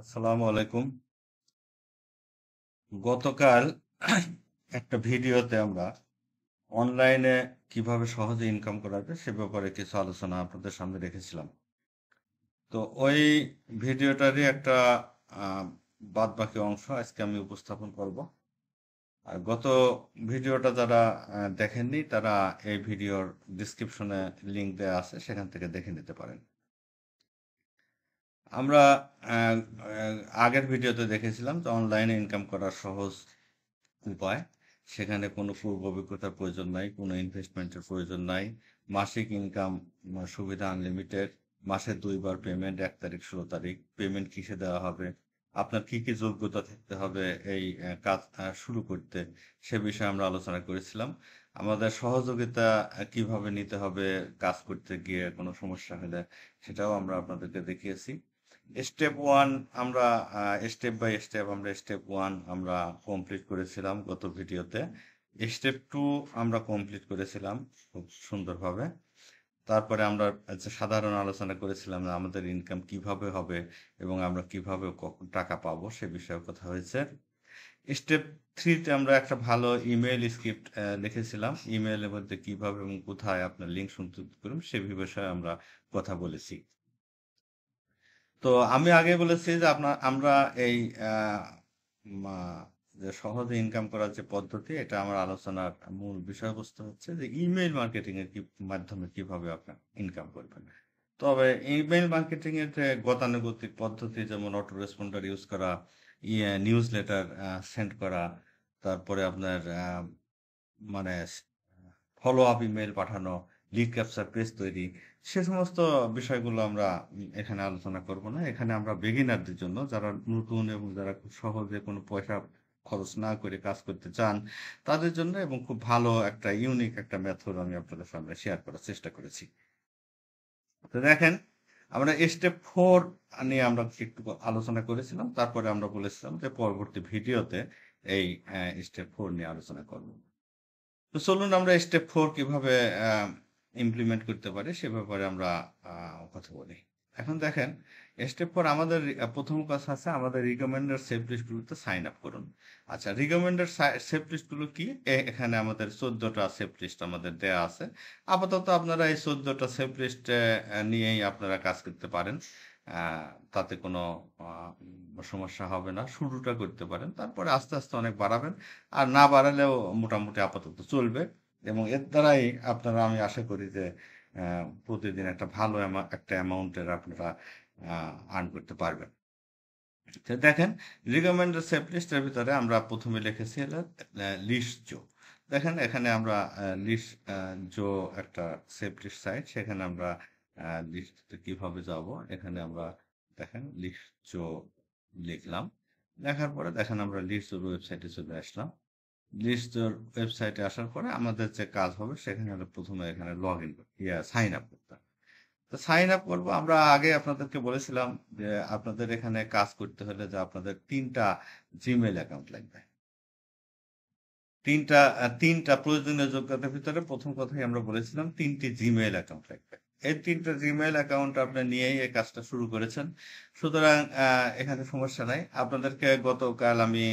আসসালামু আলাইকুম। গতকাল একটা ভিডিওতে আমরা অনলাইনে কিভাবে সহজে ইনকাম করা যায় সে ব্যাপারে কিছু আলোচনা আপনাদের সামনে রেখেছিলাম। তো ওই ভিডিওটারই একটা বাদ বাকি অংশ আজকে আমি উপস্থাপন করব। আর গত ভিডিওটা যারা দেখেননি তারা এই ভিডিওর ডিসক্রিপশনে লিংক দেওয়া আছে, সেখান থেকে দেখে নিতে পারেন। আমরা আহ, আহ, আগের ভিডিওতে দেখেছিলাম যে অনলাইনে ইনকাম করার সহজ উপায়। সেখানে কোনো পূর্ব অভিজ্ঞতার প্রয়োজন নাই, কোনো ইনভেস্টমেন্টের প্রয়োজন নাই। মাসিক ইনকাম সুবিধা আনলিমিটেড। মাসে 2 বার পেমেন্ট, 1 তারিখ 16 তারিখ। পেমেন্ট কিসে দেওয়া হবে, আপনার কি কি যোগ্যতা থাকতে হবে এই কাজ শুরু করতে, সে বিষয়ে আমরা আলোচনা করেছিলাম। আমাদের সহযোগিতা কিভাবে নিতে হবে কাজ করতে গিয়ে কোনো সমস্যা হলে, সেটাও আমরা আপনাদেরকে দেখিয়েছি। স্টেপ ওয়ান আমরা স্টেপ বাই স্টেপ আমরা স্টেপ ওয়ান আমরা কমপ্লিট করেছিলাম গত ভিডিওতে। স্টেপ টু আমরা কমপ্লিট করেছিলাম খুব সুন্দরভাবে। তারপরে আমরা যে সাধারণ আলোচনা করেছিলাম যে আমাদের ইনকাম কিভাবে হবে এবং আমরা কিভাবে কখন টাকা পাবো সে বিষয়ে কথা হয়েছে। স্টেপ থ্রিতে আমরা একটা ভালো ইমেল স্ক্রিপ্ট লিখেছিলাম। ইমেলের মধ্যে কিভাবে এবং কোথায় আপনার লিঙ্ক সংযুক্ত করুন সে বিষয়ে আমরা কথা বলেছি। তো আমি আগে বলেছি যে আমরা এই আহ, মা- যে সহজে ইনকাম করার যে পদ্ধতি, এটা আমার আলোচনার মূল বিষয়বস্তু হচ্ছে যে ইমেইল মার্কেটিং এর মাধ্যমে কিভাবে আপনার ইনকাম করবেন। তবে ইমেইল মার্কেটিং এর যে গতানুগতিক পদ্ধতি, যেমন অটো রেসপন্ডার ইউজ করা, নিউজ লেটার সেন্ড করা, তারপরে আপনার মানে ফলো আপ ইমেল পাঠানো, লিড ক্যাপচার পেজ তৈরি, সে সমস্ত বিষয়গুলো আমরা এখানে আলোচনা করব না। এখানে আমরা বিগিনারদের জন্য, যারা নতুন এবং যারা খুব সহজে কোনো পয়সা খরচ না করে কাজ করতে চান, তাদের জন্য এবং খুব ভালো একটা ইউনিক একটা মেথড আমি আপনাদের সামনে শেয়ার করার চেষ্টা করেছি। তো দেখেন, আমরা স্টেপ 4 নিয়ে আমরা একটু আলোচনা করেছিলাম। তারপরে আমরা বলেছিলাম যে পরবর্তী ভিডিওতে এই স্টেপ 4 নিয়ে আলোচনা করব। তো চলুন আমরা স্টেপ 4 কিভাবে ইমপ্লিমেন্ট করতে পারি সে ব্যাপারে আমরা কথা বলি। এখন দেখেন, স্টেপ 4 আমাদের প্রথম কাজ আছে, আমাদের রিকমেন্ডেড সেভ লিস্টগুলোতে সাইন আপ করুন। আচ্ছা, রিকমেন্ডেড সেভ লিস্টগুলো কি? এখানে আমাদের 14টা সেভ লিস্ট আমাদের দেয়া আছে। আপাতত আপনারা এই 14টা সেভ লিস্ট নিয়েই আপনারা কাজ করতে পারেন। তাতে কোনো সমস্যা হবে না। শুরুটা করতে পারেন, তারপরে আস্তে আস্তে অনেক বাড়াবেন। আর না বাড়ালেও মোটামুটি আপাতত চলবে। এবং এর দ্বারাই আপনারা, আমি আশা করি যে প্রতিদিন একটা ভালো একটা অ্যামাউন্টের আপনারা আর্ন করতে পারবেন। তো দেখেন, রিকমেন্ডেড সেভ লিস্টের ভিতরে আমরা প্রথমে লিখেছি হলো লিস্ট জো। দেখেন এখানে আমরা লিস্ট জো একটা সেভ লিস্ট সাইট, সেখানে আমরা লিস্টে কিভাবে যাব, এখানে আমরা দেখেন লিস্ট জো লিখলাম। লেখার পরে দেখেন আমরা লিস্ট জোর ওয়েবসাইটে চলে আসলাম। লিস্ট জোর ওয়েবসাইটে আসার পরে আমাদের যে কাজ হবে, সেখানে আমরা প্রথমে এখানে লগ ইন সাইন আপ করতে হবে। তো সাইন আপ করবো। আমরা আগে আপনাদেরকে বলেছিলাম যে আপনাদের এখানে কাজ করতে হলে যে আপনাদের 3টা জিমেইল অ্যাকাউন্ট লাগবে। তিনটা প্রয়োজনীয় যোগ্যতার ভিতরে প্রথম কথাই আমরা বলেছিলাম 3টি জিমেইল অ্যাকাউন্ট লাগবে। এই 3টা জিমেইল অ্যাকাউন্ট আপনি নিয়েই এই কাজটা শুরু করেছেন। সুতরাং এখানে সমস্যা নাই। আপনাদেরকে গতকাল আমি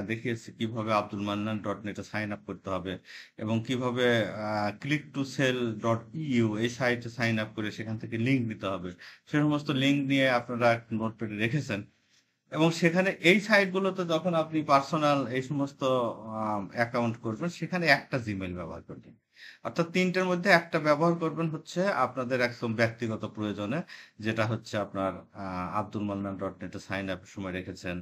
দেখিয়েছি কিভাবে abdulmannan.net-এ সাইন আপ করতে হবে এবং কিভাবে click2sell.eu এই সাইটে সাইন আপ করে সেখান থেকে লিঙ্ক নিতে হবে। সে সমস্ত লিঙ্ক নিয়ে আপনারা নোটপ্যাডে রেখেছেন। এবং সেখানে এই সাইটগুলোতে যখন আপনি পার্সোনাল এই সমস্ত অ্যাকাউন্ট করবেন, সেখানে একটা জিমেইল ব্যবহার করবেন। অর্থাৎ 3টের মধ্যে একটা ব্যবহার করবেন হচ্ছে আপনাদের একদম ব্যক্তিগত প্রয়োজনে, যেটা হচ্ছে আপনার abdulmannan.net-এ সাইন আপের সময় রেখেছেন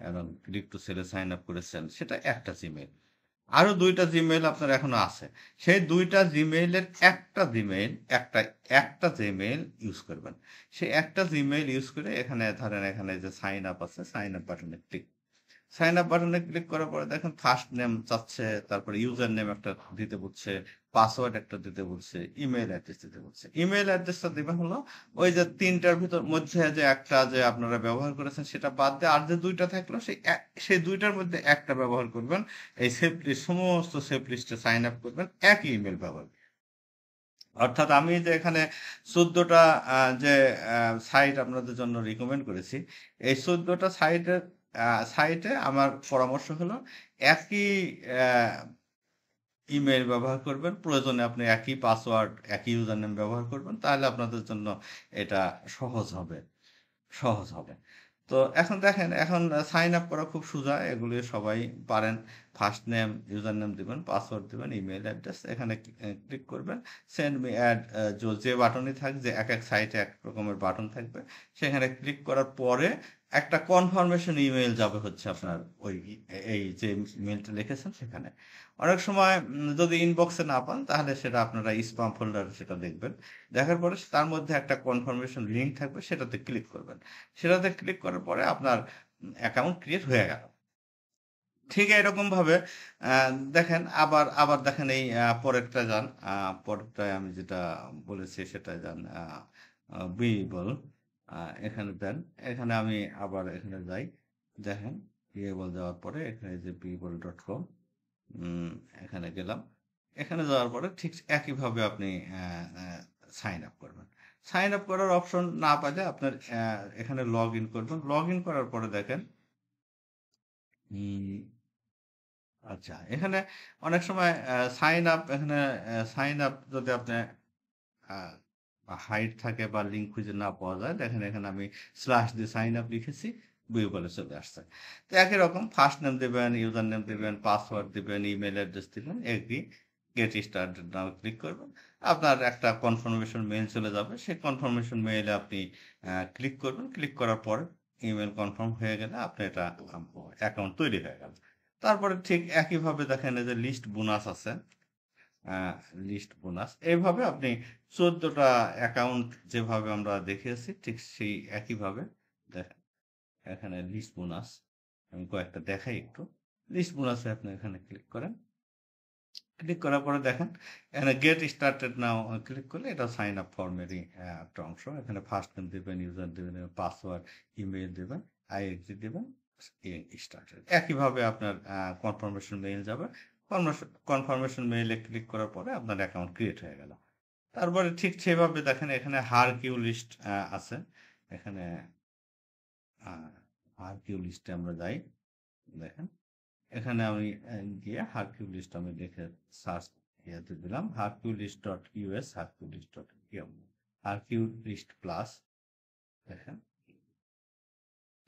এবং ক্লিক টু সেলে সাইন আপ করেছেন, সেটা একটা জিমেইল। আরো 2টা জিমেইল আপনার এখনো আছে। সেই 2টা জিমেইলের একটা জিমেইল ইউজ করবেন। সেই একটা জিমেইল ইউজ করে এখানে ধরেন, এখানে যে সাইন আপ আছে, সাইন আপ বাটনে ক্লিক করার পরে দেখেন ফার্স্ট নেম চাচ্ছে, তারপরে ইউজার নেম একটা দিতে বলছে, পাসওয়ার্ড একটা দিতে বলছে, ইমেল অ্যাড্রেস দিতে বলছে। ইমেল অ্যাড্রেসটা দিবেন হলো ওই যে 3টার ভিতর মধ্যে যে একটা যে আপনারা ব্যবহার করেছেন সেটা বাদ দিয়ে আর যে 2টা থাকলো সেই 2টার মধ্যে একটা ব্যবহার করবেন। এই সেভ লিস্ট, সমস্ত সেভ লিস্টে সাইন আপ করবেন একই ইমেল ব্যবহার। অর্থাৎ আমি যে এখানে 14টা যে সাইট আপনাদের জন্য রিকমেন্ড করেছি, এই 14টা সাইটে আমার পরামর্শ হলো একই ইমেল ব্যবহার করবেন, প্রয়োজনে আপনি একই পাসওয়ার্ড একই ইউজার নেম ব্যবহার করবেন, তাহলে আপনাদের জন্য এটা সহজ হবে সহজ হবে। তো এখন দেখেন, এখন সাইন আপ করা খুব সোজা, এগুলি সবাই পারেন। ফার্স্ট নেম, ইউজার নেম দিবেন, পাসওয়ার্ড দিবেন, ইমেল অ্যাড্রেস, এখানে ক্লিক করবেন। সেন্ড মি অ্যাড, যে বাটনই থাকবে, যে এক এক সাইটে এক রকমের বাটন থাকবে, সেখানে ক্লিক করার পরে একটা কনফার্মেশন ইমেল যাবে হচ্ছে আপনার ওই এই যে মেলটা লিখেছেন সেখানে। অনেক সময় যদি ইনবক্সে না পান, তাহলে সেটা আপনারা স্প্যাম ফোল্ডারে সেটা দেখবেন। দেখার পরে তার মধ্যে একটা কনফার্মেশন লিঙ্ক থাকবে, সেটাতে ক্লিক করবেন। সেটাতে ক্লিক করার পরে আপনার অ্যাকাউন্ট ক্রিয়েট হয়ে গেল। ঠিক এরকম ভাবে দেখেন, আবার আবার দেখেন এই পরেরটা যান, পরেরটায় আমি যেটা বলেছি সেটাই যান, বিবল, এখানে দেন। এখানে আমি আবার এখানে যাই, দেখেন বিবল যাওয়ার পরে এখানে যে বিবল.com, এখানে গেলাম। এখানে যাওয়ার পরে ঠিক একইভাবে আপনি সাইন আপ করবেন। সাইন আপ করার অপশন না পাইলে আপনার এখানে লগ ইন করবেন। লগ ইন করার পরে দেখেন, আচ্ছা, এখানে অনেক সময় সাইন আপ, এখানে সাইন আপ যদি আপনি হাইড থাকে বা লিঙ্ক খুঁজে না পাওয়া যায়, দেখেন এখানে আমি স্ল্যাশ দিয়ে সাইন আপ লিখেছি, বলে চলে আসছে। তো একই রকম ফার্স্ট নেম দেবেন, ইউজার নেম দেবেন, পাসওয়ার্ড দেবেন, ইমেল অ্যাড্রেস দেবেন, agree, get started now click করবেন। আপনার একটা কনফার্মেশন মেইল চলে যাবে, সেই কনফার্মেশন মেইলে আপনি ক্লিক করবেন। ক্লিক করার পর ইমেল কনফার্ম হয়ে গেলে আপনি এটা অ্যাকাউন্ট তৈরি হয়ে গেল। তারপরে ঠিক একইভাবে দেখেন এই যে লিস্ট বোনাস আছে, লিস্ট বোনাস, এইভাবে আপনি 14টা অ্যাকাউন্ট যেভাবে আমরা দেখিয়েছি ঠিক সেই একইভাবে দেখেন। এখানে লিস্ট বোনাস আমি কয়েকটা দেখাই একটু। লিস্ট বোনাসে আপনি এখানে ক্লিক করেন। ক্লিক করার পরে দেখেন এখানে গেট স্টার্টেড নাও ক্লিক করলে এটা সাইন আপ ফর্মেরই একটা অংশ। এখানে ফার্স্ট নেম দেবেন, ইউজার দেবেন, পাসওয়ার্ড, ইমেল দেবেন, আইএক্সি দেবেন, স্টার্টেড। একইভাবে আপনার কনফার্মেশন মেইল যাবে। কনফার্মেশন মেইলে ক্লিক করার পরে আপনার অ্যাকাউন্ট ক্রিয়েট হয়ে গেল। তারপরে ঠিক সেভাবে দেখেন এখানে হার কিউ লিস্ট আছে। এখানে হার কিউ লিস্টে আমরা যাই, দেখেন এখানে আমি গিয়ে হারকিউ লিস্ট আমি দেখে সার্চ ইয়েতে দিলাম, Herculist dot US, Herculist dot UM, Herculist plus. দেখেন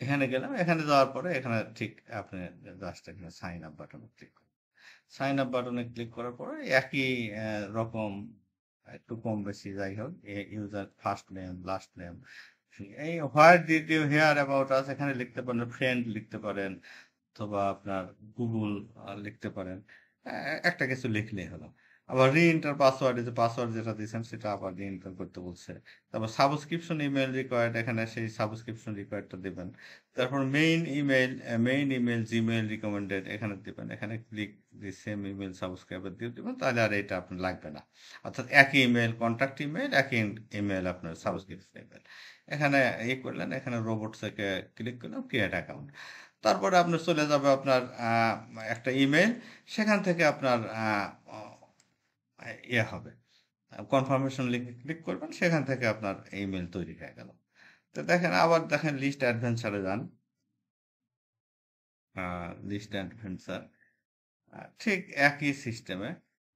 এখানে গেলাম, এখানে যাওয়ার পরে এখানে ঠিক আপনি জাস্ট এখানে সাইন আপ বাটনে ক্লিক করুন। সাইন আপ বাটনে ক্লিক করার পরে একই রকম, একটু কম বেশি যাই হোক, user first name, last name, এই what did you hear about us এখানে লিখতে পারেন, ফ্রেন্ড লিখতে পারেন, অথবা আপনার গুগল লিখতে পারেন, একটা কিছু লিখলেই হলো। আবার রিএন্টার পাসওয়ার্ড, যে পাসওয়ার্ড যেটা দিয়েছেন সেটা আবার রিএন্টার করতে বলছে। তারপর সাবস্ক্রিপশন ইমেল রিকোয়ার্ড, এখানে সেই সাবস্ক্রিপশন রিকোয়ার্ডটা দেবেন। তারপর মেইন ইমেল জিমেইল রিকমেন্ডেড এখানে দেবেন। এখানে click the same email subscriber দিয়ে দেবেন, তাহলে আর এটা আপনার লাগবে না। অর্থাৎ একই ইমেল, কন্ট্যাক্ট ইমেল, একই ইমেল আপনার সাবস্ক্রিপশন ইমেল। এখানে করলেন, এখানে রোবট থেকে ক্লিক করলাম, ক্রিয়েট অ্যাকাউন্ট। তারপরে আপনার চলে যাবে আপনার একটা ইমেল, সেখান থেকে আপনার ইয়ে হবে, কনফার্মেশন লিঙ্কে ক্লিক করবেন, সেখান থেকে আপনার ইমেল তৈরি হয়ে গেল। তো দেখেন, আবার দেখেন লিস্ট অ্যাডভেঞ্চারে যান, লিস্ট অ্যাডভেঞ্চার ঠিক একই সিস্টেমে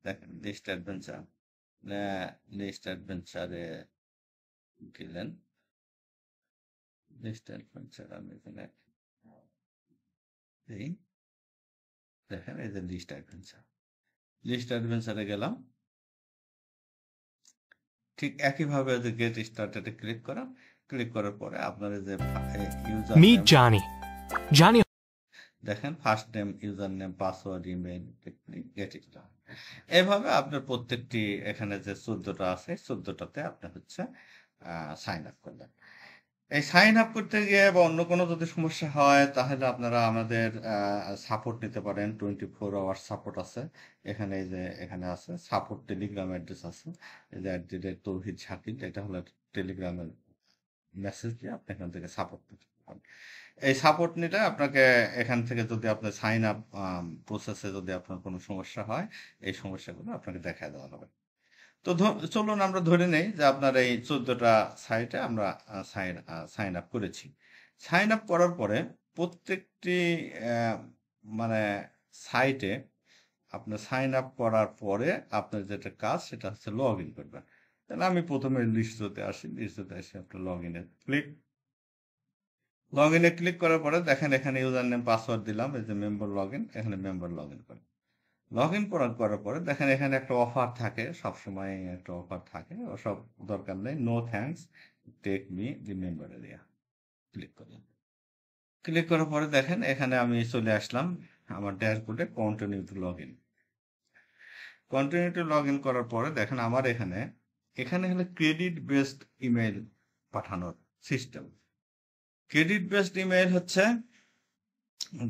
দেখেন, লিস্ট অ্যাডভেঞ্চারে গেলেন, লিস্ট অ্যাডভেঞ্চার আমি এখানে দেখেন এই যে লিস্ট অ্যাডভেঞ্চারে গেলাম। ঠিক একইভাবে যে গেট স্টার্টেডে ক্লিক করার পরে আপনার যে ইউজার Meet Johnny. Johnny. দেখেন first name, user name, password, email, get start. এইভাবে আপনার প্রত্যেকটি এখানে যে 14টা আছে, 14টাতে আপনি হচ্ছে সাইন আপ করলেন। এই সাইন আপ করতে গিয়ে বা অন্য কোনো যদি সমস্যা হয়, তাহলে আপনারা আমাদের সাপোর্ট নিতে পারেন। 24 আওয়ার সাপোর্ট আছে এখানে। এই যে এখানে আছে সাপোর্ট, টেলিগ্রাম অ্যাড্রেস আছে, এই যে @তৌহিদ শাকিল, এটা হলো টেলিগ্রামের মেসেজ দিয়ে আপনি এখান থেকে সাপোর্ট নিতে পারেন। এই সাপোর্ট নিলে আপনাকে এখান থেকে যদি আপনার সাইন আপ প্রসেসে যদি আপনার কোনো সমস্যা হয়, এই সমস্যাগুলো আপনাকে দেখা দেওয়া হবে। তো চলুন আমরা ধরে নেই যে আপনার এই 14টা সাইটে আমরা সাইন আপ করেছি। সাইন আপ করার পরে প্রত্যেকটি মানে সাইটে আপনার সাইন আপ করার পরে আপনার যেটা কাজ সেটা হচ্ছে লগ ইন করবেন। তাহলে আমি প্রথমে লিস্টতে আসি, লিস্টতে এসে আপনার লগ ইনে ক্লিক করার পরে দেখেন এখানে ইউজার নেম পাসওয়ার্ড দিলাম, এই যে মেম্বার লগ ইন, এখানে মেম্বার লগ ইন করেন। লগ ইন করার পরে দেখেন এখানে একটা অফার থাকে, সবসময় একটা অফার থাকে, ওসব দরকার নেই, no thanks, take me the member area, click করলাম। ক্লিক করার পরে দেখেন এখানে আমি চলে আসলাম আমার ড্যাশবোর্ডে continue to log in. Continue to log in করার পরে দেখেন আমার এখানে হলো ক্রেডিট বেসড ইমেল পাঠানোর সিস্টেম। ক্রেডিট বেসড ইমেল হচ্ছে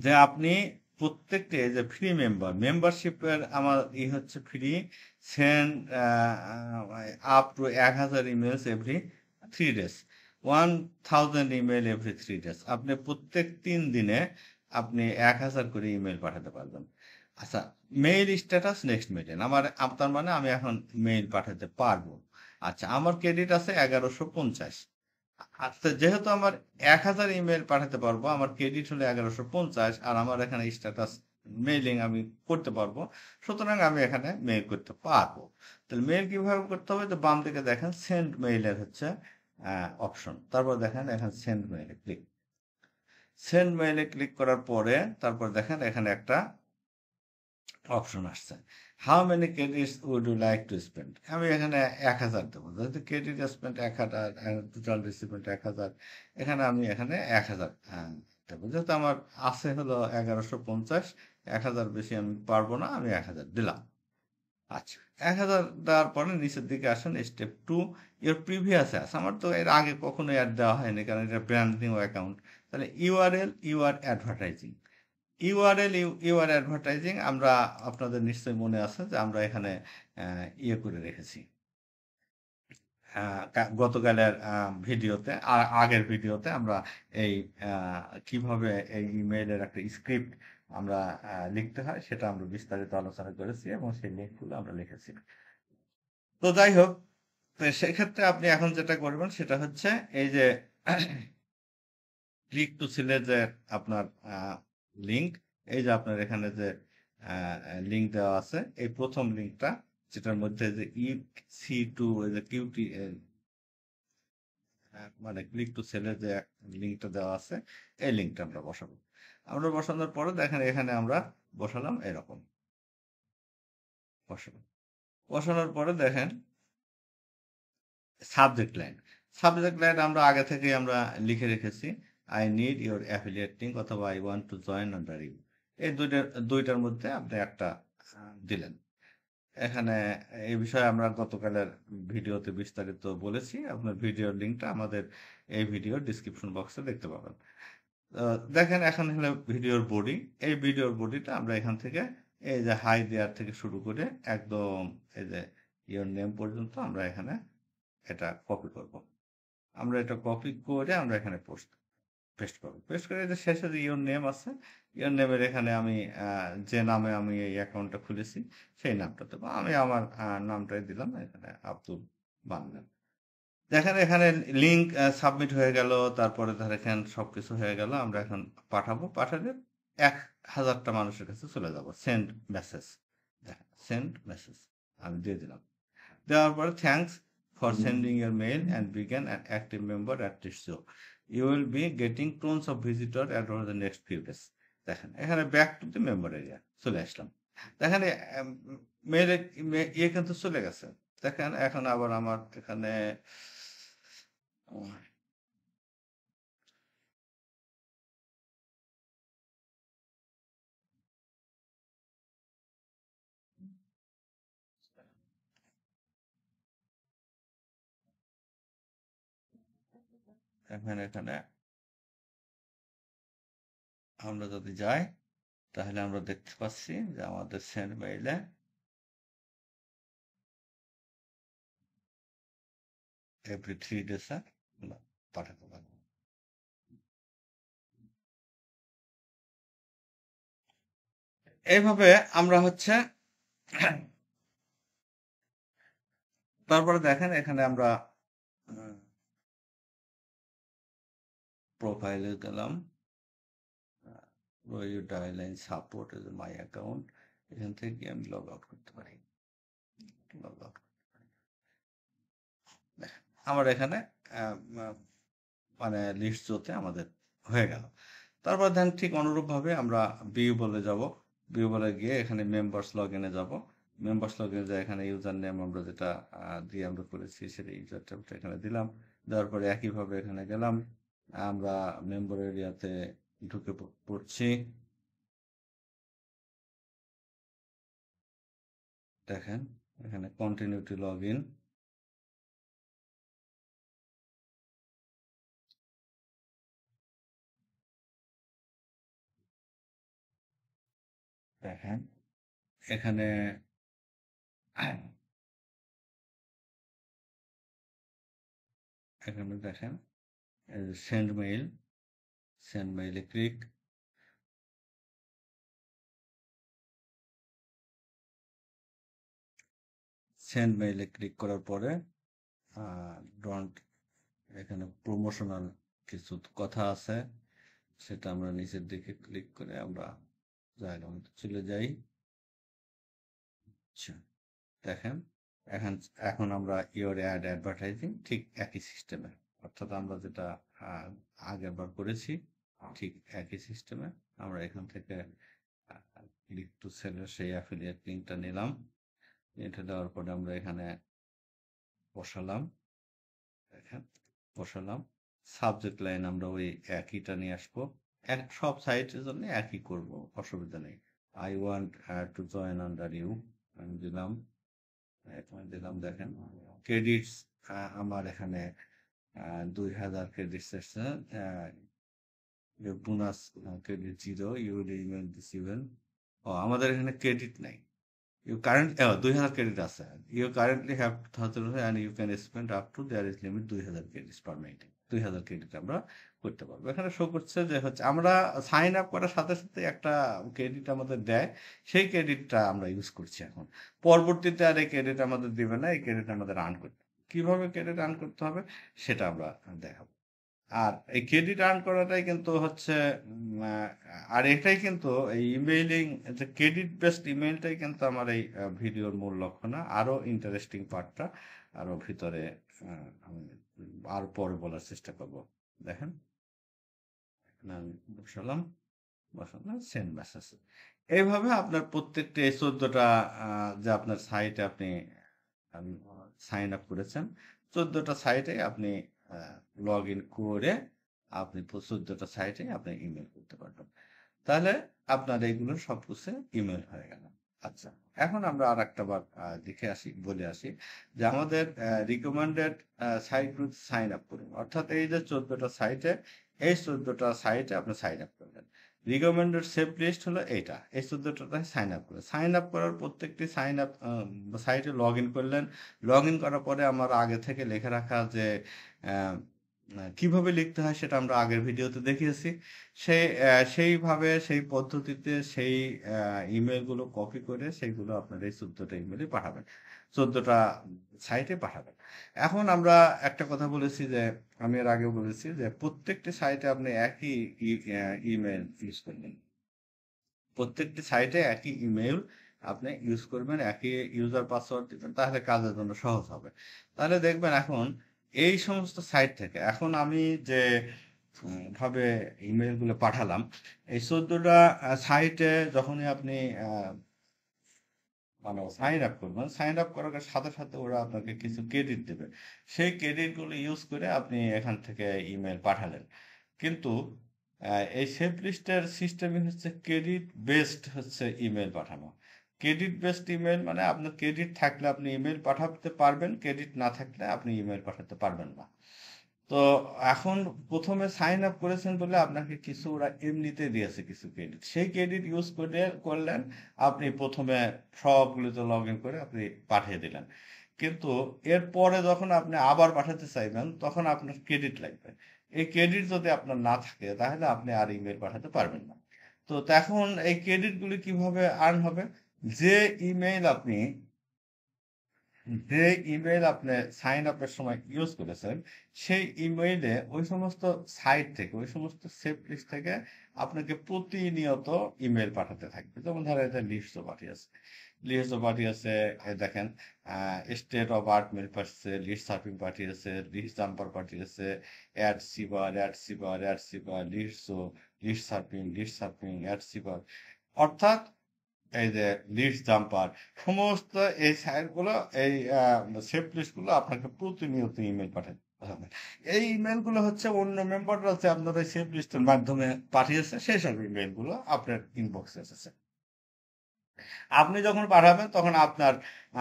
যে আপনি প্রত্যেকটি যে ফ্রি মেম্বারশিপের আমার হচ্ছে free, send up to 1000 emails every 3 days, 1000 email every 3 days। আপনি প্রত্যেক 3 দিনে আপনি 1000 করে ইমেল পাঠাতে পারবেন। আচ্ছা, মেইল স্ট্যাটাস নেক্সট মেইল, তার মানে আমি এখন মেইল পাঠাতে পারবো। আচ্ছা, আমার ক্রেডিট আছে 1150। আচ্ছা, যেহেতু আমার 1000 ইমেল পাঠাতে পারবো, আমার ক্রেডিট হলো 1150, আর আমার এখানে স্ট্যাটাস মেইলিং আমি করতে পারবো, সুতরাং আমি এখানে মেইল করতে পারবো। তাহলে মেইল কিভাবে করতে হবে? তো বাম দিকে দেখেন সেন্ড মেইলের হচ্ছে অপশন, তারপর দেখেন এখানে সেন্ড মেইলে ক্লিক করার পরে তারপর দেখেন এখানে একটা অপশন আসছে, how many credits would you like to spend. আমি এখানে 1000 দেবো, যেহেতু ক্রেডিট স্পেন্ড 1000, টোটাল রিসিপেন্ট 1000, এখানে আমি 1000 দেবো। যেহেতু আমার আছে হলো 1150, 1000 বেশি আমি পারবো না, আমি 1000 দিলাম। আচ্ছা, 1000 দেওয়ার পরে নিচের দিকে আসেন, স্টেপ 2 ইউর প্রিভিয়াস অ্যাডস। আমার তো এর আগে কখনো অ্যাড দেওয়া হয়নি, কারণ এটা ব্র্যান্ড নিউ অ্যাকাউন্ট। তাহলে URL you are advertising, you're advertising আমরা, আপনাদের নিশ্চয়ই মনে আছে যে আমরা এখানে ইয়ে করে রেখেছি গতকালের ভিডিওতে, আগের ভিডিওতে আমরা এই কিভাবে এই ইমেইলের একটা স্ক্রিপ্ট আমরা লিখতে হয় সেটা আমরা বিস্তারিত আলোচনা করেছি এবং সেই লিঙ্কগুলো আমরা লিখেছি। তো যাই হোক, তো সেক্ষেত্রে আপনি এখন যেটা করবেন সেটা হচ্ছে এই যে ক্লিক টু সেলের যে আপনার লিঙ্ক, এই যে আপনার এখানে যে লিঙ্ক দেওয়া আছে, এই প্রথম লিঙ্কটা যেটার মধ্যে যে EC2 যে কিউটি মানে ক্লিক টু সেলের যে লিঙ্কটা দেওয়া আছে, এই লিঙ্কটা আমরা বসাবো। আমরা বসানোর পরে দেখেন এখানে আমরা বসালাম এরকম, বসানোর পরে দেখেন সাবজেক্ট লাইন আমরা আগে থেকে আমরা লিখে রেখেছি, I need your affiliate link অথবা I want to join under you. এই দুইটার মধ্যে আপনি একটা দিলেন। এখানে এই বিষয়ে আমরা গতকালের ভিডিওতে বিস্তারিত বলেছি, আপনার ভিডিওর লিঙ্কটা আমাদের এই ভিডিওর ডিসক্রিপশন বক্সে দেখতে পাবেন। দেখেন এখন হলো ভিডিওর বডি, এই ভিডিওর বডিটা আমরা এখান থেকে এই যে হাই দেয়ার থেকে শুরু করে একদম এই যে ইওর নেম পর্যন্ত আমরা এখানে এটা কপি করব। আমরা এটা কপি করে আমরা এখানে পেস্ট করবো। পেস্ট করে যে শেষে যে ইওর নেম আছে, ইওর নেমের এখানে আমি যে নামে আমি এই অ্যাকাউন্টটা খুলেছি সেই নামটা দেবো। আমি আমার নামটাই দিলাম এখানে, আব্দুল বাংলান। দেখেন এখানে লিঙ্ক সাবমিট হয়ে গেল, তারপরে দেখেন সবকিছু হয়ে গেল। আমরা এখন পাঠালে 1000টা মানুষের কাছে চলে যাব। সেন্ড মেসেজ আমি দিয়ে দিলাম। দেওয়ার পরে thanks for sending your mail and become an active member at this show. You will be getting tons of visitors over the next few days. দেখেন এখানে back to the member area চলে আসলাম। দেখেন মেইলে ইয়ে কিন্তু চলে গেছে। দেখেন এখন আবার আমার এখানে এখানে আমরা যদি যাই তাহলে আমরা দেখতে পাচ্ছি যে আমাদের সেন্ড মেইলে এভরি 3 days পাঠাতে পারবো। এইভাবে আমরা হচ্ছে তারপরে দেখেন এখানে আমরা প্রোফাইলে গেলাম, ডায়ালাইন সাপোর্ট ইজ মাই অ্যাকাউন্ট, এখান থেকে আমি লগ আউট করতে পারি। লগ আউট আমার এখানে মানে লিস্ট শোতে আমাদের হয়ে গেল। তারপর দেন ঠিক অনুরূপভাবে আমরা ভিউ বলে যাব, ভিউ বলে গিয়ে এখানে মেম্বার্স লগ ইনে যাব। মেম্বার্স লগ ইনে যায় এখানে ইউজার নেম আমরা যেটা দিয়ে আমরা করেছি সেটা ইউজার ট্যাবটা এখানে দিলাম। দেওয়ার পরে একইভাবে এখানে গেলাম, আমরা মেম্বার এরিয়াতে ঢুকে পড়ছি। দেখেন এখানে কন্টিনিউটি লগ ইন, দেখেন এখানে এখানে দেখেন সেন্ড মেইল, সেন্ড মেইলে ক্লিক, সেন্ড মেইলে ক্লিক করার পরে ডন্ট, এখানে প্রমোশনাল কিছু কথা আছে সেটা আমরা নিচের দিকে ক্লিক করে আমরা জায়গা মতো চলে যাই। আচ্ছা দেখেন এখন আমরা ইওর অ্যাড অ্যাডভার্টাইজিং ঠিক একই সিস্টেমে, অর্থাৎ আমরা যেটা আগের বার করেছি ঠিক একই সিস্টেমে আমরা এখান থেকে ক্লিক টু সেলের সেই অ্যাফিলিয়েট লিঙ্কটা নিলাম। এটা দেওয়ার পরে আমরা এখানে বসালাম, দেখেন বসালাম। সাবজেক্ট লাইন আমরা ওই একইটা নিয়ে আসবো, সব সাইটের জন্য একই করব, অসুবিধা নেই। I want to join under you আমি দিলাম, এখানে দিলাম। দেখেন ক্রেডিটস আমার এখানে 2000 ক্রেডিটস এসছে, bonus credit 0, you will email this even. ও আমাদের এখানে ক্রেডিট নাই, you current 2000 ক্রেডিট আছে, you currently have 1000 and you can spend up to there is limit 2000 credit পার মিনিটে। 2000 ক্রেডিট আমরা করতে পারবো। এখানে শো করছে যে হচ্ছে আমরা সাইন আপ করার সাথে সাথে একটা ক্রেডিট আমাদের দেয়, সেই ক্রেডিটটা আমরা ইউজ করছি। এখন পরবর্তীতে আর এই ক্রেডিট আমাদের দিবে না, এই ক্রেডিট আমাদের আর্ন করতে হবে। কিভাবে ক্রেডিট আর্ন করতে হবে সেটা আমরা দেখাবো। আর এই ক্রেডিট আর্ন করাটাই কিন্তু হচ্ছে আর এটাই কিন্তু এই ইমেইলিং, যে ক্রেডিট বেসড ইমেইলটাই কিন্তু আমার এই ভিডিওর মূল লক্ষ্য না, আরো ইন্টারেস্টিং পার্টটা আরো ভিতরে আমি আরো পরে বলার চেষ্টা করব। দেখেন আমি বসালাম সেন্ড মেসেজ। এইভাবে আপনার প্রত্যেকটা এই 14টা যে আপনার সাইটে আপনি সাইন আপ করেছেন, 14টা সাইটে আপনি লগ ইন করে আপনি 14টা সাইটে আপনি ইমেল করতে পারবেন। তাহলে আপনার এইগুলো সব কিছু ইমেল হয়ে গেল। আচ্ছা এখন আমরা আর একটা বার দেখে আসি, বলে আসি যে আমাদের রিকমেন্ডেড সাইটগুলো সাইন আপ করুন, অর্থাৎ এই যে 14টা সাইটে, এই 14টা সাইটে আপনি সাইন আপ করবেন। রিকমেন্ডেড সেভ লিস্ট হলো এইটা, এই 14টাতে সাইন আপ করে, সাইন আপ করার প্রত্যেকটি সাইন আপ সাইটে লগ ইন করলেন। লগ ইন করার পরে আমার আগে থেকে লিখে রাখা যে কিভাবে লিখতে হয় সেটা আমরা আগের ভিডিওতে দেখিয়েছি, সেইভাবে সেই পদ্ধতিতে সেই ইমেলগুলো কপি করে সেইগুলো আপনার এই 14টা ইমেলে পাঠাবেন, 14টা সাইটে পাঠাবেন। এখন আমরা একটা কথা বলেছি যে আমি এর আগে বলেছি যে প্রত্যেকটি সাইটে আপনি একই ইমেল ইউজ করবেন, প্রত্যেকটি সাইটে একই ইমেল আপনি ইউজ করবেন, একই ইউজার পাসওয়ার্ড দিবেন, তাহলে কাজের জন্য সহজ হবে। তাহলে দেখবেন এখন এই সমস্ত সাইট থেকে এখন আমি যে ভাবে ইমেলগুলো পাঠালাম, এই 14টা সাইটে যখনই আপনি মানে সাইন আপ করবেন, সাইন আপ করার সাথে সাথে ওরা আপনাকে কিছু ক্রেডিট দেবে, সেই ক্রেডিটগুলো ইউজ করে আপনি এখান থেকে ইমেল পাঠালেন। কিন্তু এই সেভ লিস্টের সিস্টেমই হচ্ছে ক্রেডিট বেসড হচ্ছে ইমেল পাঠানো। ক্রেডিট বেসড ইমেল মানে আপনার ক্রেডিট থাকলে আপনি ইমেল পাঠাতে পারবেন, ক্রেডিট না থাকলে আপনি ইমেল পাঠাতে পারবেন না। তো এখন প্রথমে সাইন আপ করেছেন বলে আপনাকে কিছু ওরা এমনিতে দিয়েছে কিছু ক্রেডিট, সেই ক্রেডিট ইউজ করে করলেন, আপনি প্রথমে সবগুলোতে লগ ইন করে আপনি পাঠিয়ে দিলেন। কিন্তু এরপরে যখন আপনি আবার পাঠাতে চাইবেন তখন আপনার ক্রেডিট লাগবে, এই ক্রেডিট যদি আপনার না থাকে তাহলে আপনি আর ইমেল পাঠাতে পারবেন না। তো এখন এই ক্রেডিটগুলি কিভাবে আর্ন হবে, যে ইমেইল আপনি যে ইমেল আপনি সাইন আপের সময় ইউজ করেছেন, সেই ইমেইলে ওই সমস্ত সাইট থেকে, ওই সমস্ত সেভ লিস্ট থেকে আপনাকে প্রতিনিয়ত ইমেল পাঠাতে থাকবে। যেমন ধরেন এটা লিস্টও পাঠিয়েছে, লিস্টও পাঠিয়েছে, দেখেন স্টেট অফ আর্ট মেল পাঠিয়েছে, লিস্ট সার্ফিং পাঠিয়েছে, লিস্ট জাম্পার পাঠিয়েছে, অ্যাড সিবার, অ্যাড সিবার, অ্যাড সিবার, লিস্ট সার্ফিং, অ্যাড সিবার। অর্থাৎ এই যে লিস্ট জাম্পার, সমস্ত এই সাইটগুলো, এই সেভ লিস্টগুলো আপনাকে প্রতিনিয়ত ইমেল পাঠাতে হবে। এই ইমেলগুলো হচ্ছে অন্য মেম্বাররা যে আপনার ওই সেভ লিস্টের মাধ্যমে পাঠিয়েছে, সেই সব ইমেলগুলো আপনার ইনবক্সে এসেছে। আপনি যখন পাঠাবেন তখন আপনার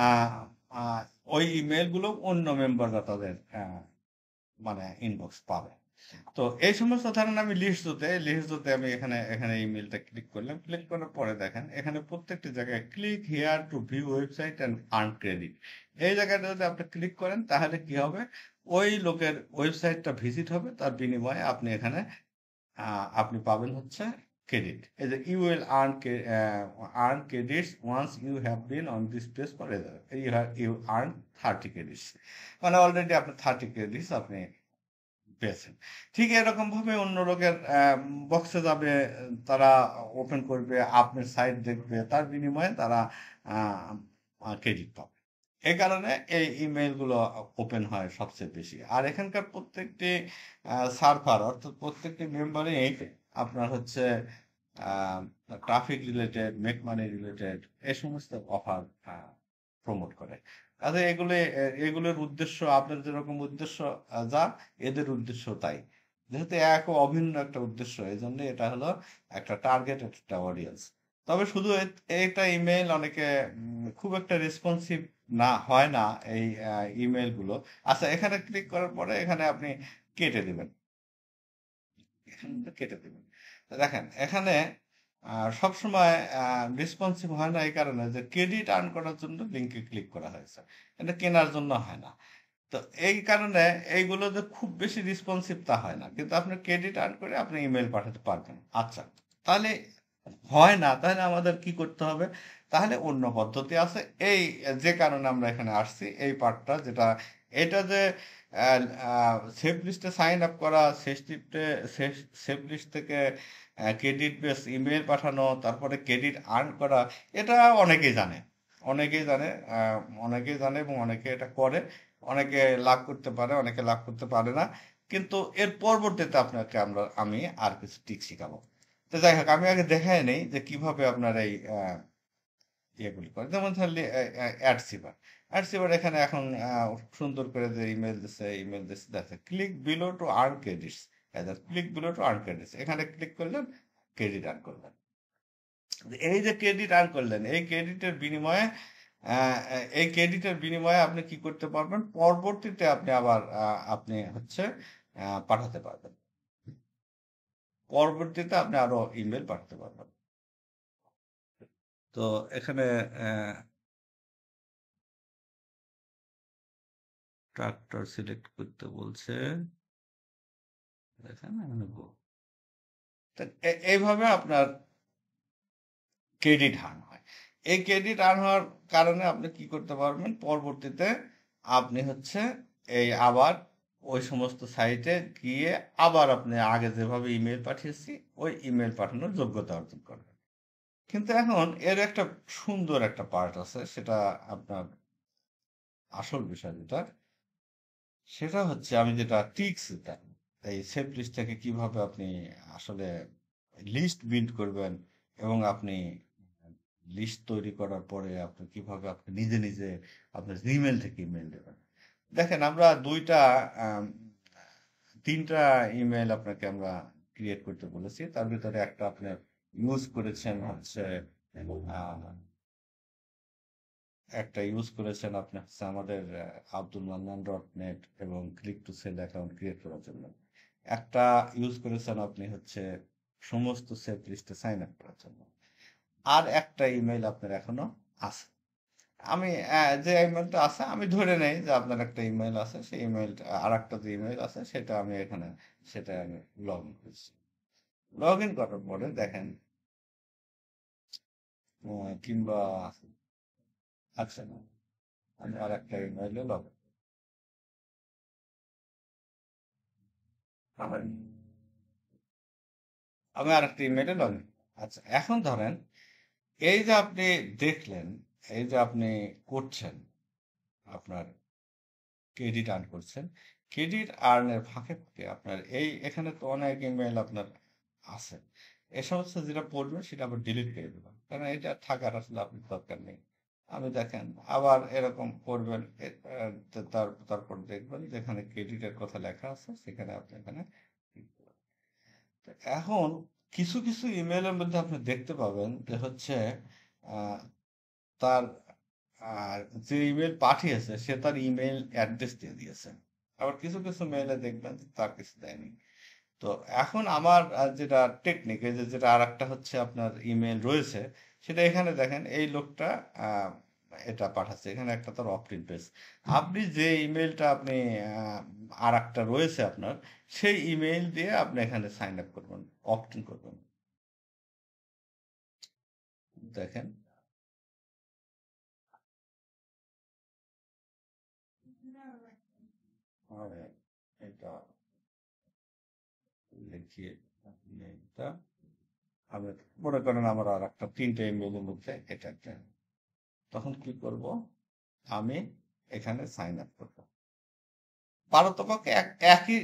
আহ, আহ, ওই ইমেলগুলো অন্য মেম্বাররা তাদের মানে ইনবক্স পাবে। তো এই সমস্ত ধরেন আমি লিস্ট হতে আমি এখানে এখানে ইমেলটা ক্লিক করলাম, ক্লিক করার পরে দেখেন এখানে প্রত্যেকটি জায়গায় click here two view website and earn credit, এই জায়গাটা যদি আপনি ক্লিক করেন তাহলে কি হবে, ওই লোকের ওয়েবসাইটটা ভিজিট হবে, তার বিনিময়ে আপনি এখানে আপনি পাবেন হচ্ছে ক্রেডিট। এই যে you will earn credits once you have been on this page for you earn 30 credits, মানে অলরেডি আপনি 30 ক্রেডিটস আপনি পেয়েছেন। ঠিক এরকম ভাবে অন্য লোকের বক্সে যাবে, তারা ওপেন করবে, আপনার সাইট দেখবে, তার বিনিময়ে তারা ক্রেডিট পাবে। এই কারণে এই ইমেইলগুলো ওপেন হয় সবচেয়ে বেশি। আর এখানকার প্রত্যেকটি সার্ভার, অর্থাৎ প্রত্যেকটি মেম্বারই আপনার হচ্ছে traffic related, make money related এই সমস্ত অফার প্রমোট করে। কাজে এগুলোর উদ্দেশ্য, আপনার যেরকম উদ্দেশ্য যা, এদের উদ্দেশ্য তাই। যেহেতু এক ও অভিন্ন একটা উদ্দেশ্য, এই জন্য এটা হলো একটা টার্গেট, একটা অডিয়েন্স। তবে শুধু একটা ইমেল অনেকে খুব একটা রেসপন্সিভ না হয় না এই ইমেল গুলো। আচ্ছা, এখানে ক্লিক করার পরে এখানে আপনি কেটে দিবেন, এখানে কেটে দিবেন। তো দেখেন এখানে সবসময় রেসপন্সিভ হয় না, এই কারণে যে ক্রেডিট আর্ন করার জন্য লিঙ্কে ক্লিক করা হয়েছে, এটা কেনার জন্য হয় না। তো এই কারণে এইগুলো যে খুব বেশি রেসপন্সিভ তা হয় না, কিন্তু আপনি ক্রেডিট আর্ন করে আপনি ইমেল পাঠাতে পারবেন। আচ্ছা, তাহলে হয় না, তাহলে আমাদের কি করতে হবে? তাহলে অন্য পদ্ধতি আছে। এই যে কারণে আমরা এখানে আসছি, এই পার্টটা যেটা, এটা যে সেভ লিস্টে সাইন আপ করা, সেভ লিস্ট থেকে ক্রেডিট বেস ইমেল পাঠানো, তারপরে ক্রেডিট আর্ন করা, এটা অনেকেই জানে, অনেকেই জানে, অনেকেই জানে এবং অনেকে এটা করে। অনেকে লাভ করতে পারে, অনেকে লাভ করতে পারে না। কিন্তু এর পরবর্তীতে আপনাকে আমি আর কিছু টিক শিখাবো। তো যাই হোক, আমি আগে দেখাই নেই যে কিভাবে আপনার এই ইয়েগুলি করে। যেমন ধরলে অ্যাডসিভার এখানে এখন সুন্দর করে যে ইমেল দিচ্ছে দেখে click below to earn credits, click below to earn credits, এখানে ক্লিক করলেন, ক্রেডিট আর্ন করলেন। এই যে ক্রেডিট আর্ন করলেন, এই ক্রেডিটের বিনিময়ে আপনি কি করতে পারবেন, পরবর্তীতে আপনি আবার আপনি হচ্ছে পাঠাতে পারবেন, পরবর্তীতে আপনি আরো ইমেল পাঠাতে পারবেন। তো এখানে ট্রাক্টর সিলেক্ট করতে বলছে, দেখেন এখানে এইভাবে আপনার ক্রেডিট আর্ন হয়। এই ক্রেডিট আর্ন হওয়ার কারণে আপনি কি করতে পারবেন, পরবর্তীতে আপনি হচ্ছে এই আবার ওই সমস্ত সাইটে গিয়ে আবার আপনি আগে যেভাবে ইমেল পাঠিয়েছি ওই ইমেল পাঠানোর যোগ্যতা অর্জন করবেন। কিন্তু এখন এর একটা সুন্দর একটা পার্ট আছে, সেটা আপনার আসল বিষয় যেটা, সেটা হচ্ছে আমি যেটা টিক্স দিতাম, এই সেভ লিস্ট থেকে কিভাবে আপনি আসলে লিস্ট বিল্ড করবেন, এবং আপনি লিস্ট তৈরি করার পরে আপনি কিভাবে আপনি নিজে নিজে আপনার ইমেল থেকে ইমেল দেবেন। দেখেন আমরা তিনটা ইমেল আপনাকে আমরা ক্রিয়েট করতে বলেছি। তার ভিতরে একটা আপনি ইউজ করেছেন হচ্ছে আপনি হচ্ছে আমাদের abdulmannan.net এবং click to sell account create করার জন্য। একটা ইউজ করেছেন আপনি হচ্ছে সমস্ত সেভ লিস্টে সাইন আপ করার জন্য। আর একটা ইমেল আপনার এখনো আছে। আমি যে ইমেলটা আছে আমি ধরে নেই যে আপনার একটা ইমেল আছে, সেই ইমেলটা, আর একটা যে ইমেল আছে সেটা আমি এখানে, সেটা আমি লগ ইন করছি। লগ ইন করার পরে দেখেন কিংবা, আচ্ছা না, আমি আর একটা ইমেইলে লগ আমি আর একটা ইমেইলে লগ আচ্ছা, এখন ধরেন এই যে আপনি দেখলেন, এই যে আপনি করছেন, আপনার ক্রেডিট আর্ন করছেন, ক্রেডিট আর্নের ফাঁকে ফাঁকে আপনার এখানে তো অনেক ইমেল আপনার আছে। এ সমস্ত যেটা পড়বেন সেটা আবার ডিলিট করে দেবেন, কারণ এটা থাকার আসলে আপনার দরকার নেই। আমি দেখেন আবার এরকম করবেন, তারপর দেখবেন যেখানে ক্রেডিটের কথা লেখা আছে সেখানে আপনি এখানে click করবেন। তো এখন কিছু কিছু ইমেলের মধ্যে আপনি দেখতে পাবেন যে হচ্ছে আহ, তার আর যে ইমেল পাঠিয়েছে সে তার ইমেল অ্যাড্রেস দিয়ে দিয়েছে। আবার কিছু কিছু মেইলে দেখবেন যে তার কিছু দেয়নি। তো এখন আমার যেটা টেকনিক, এই যে যেটা আর একটা হচ্ছে আপনার ইমেল রয়েছে, সেটা এখানে দেখেন এই লোকটা আহ, এটা পাঠাচ্ছে, এখানে একটা তার অপটিন পেজ। আপনি যে ইমেলটা আপনি আর একটা রয়েছে আপনার, সেই ইমেল দিয়ে আপনি এখানে সাইন আপ করবেন, অপটিন করবেন। দেখেন এটা লিখিয়ে এটা আমি মনে করেন আমার আর একটা 3টে ইমেইলের মধ্যে এটা একটা। তখন কি করব, আমি এখানে সাইন আপ করব। পারতপক্ষে একই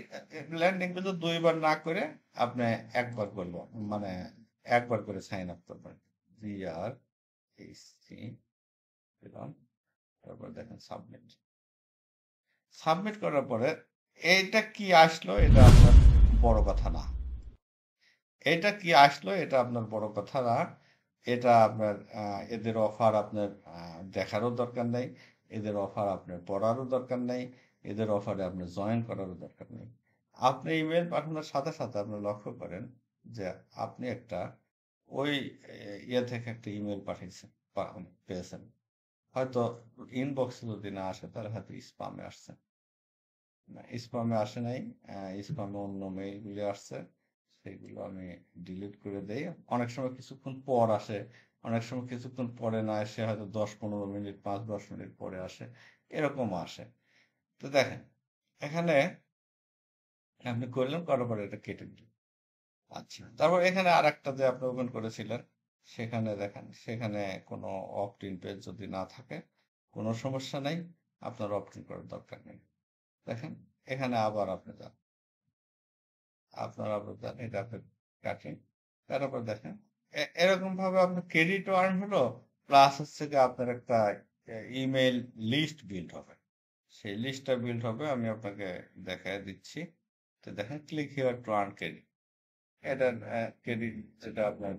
ল্যান্ডিং পেজে 2বার না করে আপনি একবার করবো, মানে একবার করে সাইন আপ করবেন। জিআর এইচসি দিলাম, তারপর দেখেন সাবমিট। সাবমিট করার পরে এইটা কি আসলো এটা আপনার বড় কথা না। এটা কি আসলো এটা আপনার বড় কথা না। এটা আপনার এদের অফার আপনার দেখারও দরকার নেই, এদের অফার আপনার পড়ারও দরকার নেই, এদের অফারে আপনি জয়েন করারও দরকার নেই। আপনি ইমেল পাঠানোর সাথে সাথে আপনি লক্ষ্য করেন যে আপনি একটা ওই ইয়ে থেকে একটা ইমেল পাঠিয়েছেন, পেয়েছেন। হয়তো ইনবক্সে যদি না আসে তাহলে হয়তো স্পামে আসছে, না স্পামে আসে নাই, স্পামে অন্য মেইলগুলি আসছে, সেগুলো আমি ডিলিট করে দেই। অনেক সময় কিছুক্ষণ পর আসে, অনেক সময় কিছুক্ষণ পরে না এসে হয়তো 10-15 মিনিট, 5-10 মিনিট পরে আসে, এরকম আসে। তো দেখেন এখানে আপনি করলেন, করার পরে এটা কেটে দিলেন। আচ্ছা, তারপর এখানে আর একটা যে আপনি ওপেন করেছিলেন, সেখানে দেখেন সেখানে কোনো অপট ইন পেজ যদি না থাকে কোনো সমস্যা নাই, আপনার অপট ইন করার দরকার নেই। দেখেন এখানে আবার আপনি যান, আপনার আবেদন এটা আপনি কাটেন, তারপর দেখেন এরকম ভাবে আপনার ক্রেডিট আর্ন হলো, প্লাস হচ্ছে যে আপনার একটা ইমেল লিস্ট বিল্ড হবে। সেই লিস্টটা বিল্ড হবে, আমি আপনাকে দেখায় দিচ্ছি। তো দেখেন click here to earn credit, এটা ক্রেডিট যেটা আপনার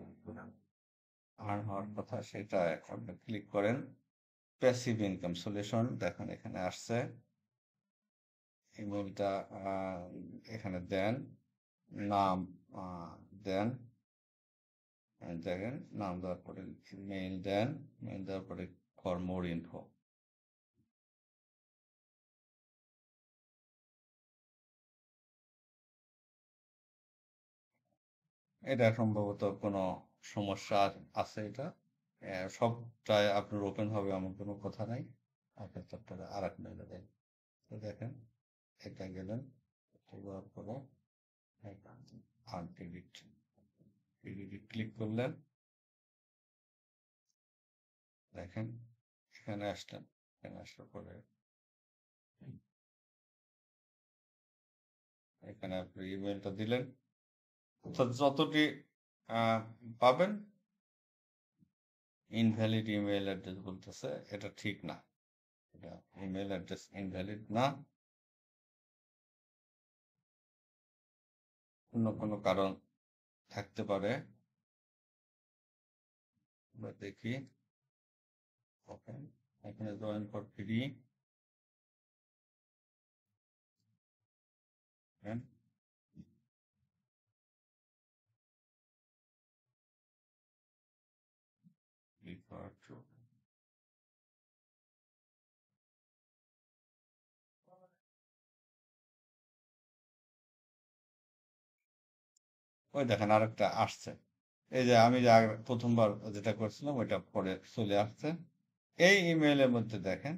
আর্ন হওয়ার কথা সেটা আপনি ক্লিক করেন। প্যাসিভ ইনকাম সলিউশন দেখেন এখানে আসছে, ইমেলটা এখানে দেন, নাম দেন, দেখেন নাম দেওয়ার পরে মেইল দেন, মেইল দেওয়ার পরে ফর মোর ইনফো। এটা সম্ভবত কোনো সমস্যা আছে, এটা সবটাই আপনার ওপেন হবে এমন কোনো কথা নাই। আপনার চ্যাপ্টারে আর এক মেইলে দেন। তো দেখেন এটা গেলেন, এটা যাওয়ার পরে আর্ন ক্রেডিট, ক্রেডিট ক্লিক করলেন, দেখেন এখানে আসলেন, এখানে আসার পরে এখানে আপনি ইমেলটা দিলেন। অর্থাৎ যতটি পাবেন, ইনভ্যালিড ইমেল অ্যাড্রেস বলতেছে, এটা ঠিক না, এটা ইমেল অ্যাড্রেস ইনভ্যালিড না, অন্য কোনো কারণ থাকতে পারে। আমরা দেখি, ওকে এখানে জয়েন ফর ফ্রি, ওই দেখেন আরেকটা আসছে। এই যে আমি যে প্রথমবার যেটা করছিলাম ওইটা পরে চলে আসছে। এই ইমেইলের মধ্যে দেখেন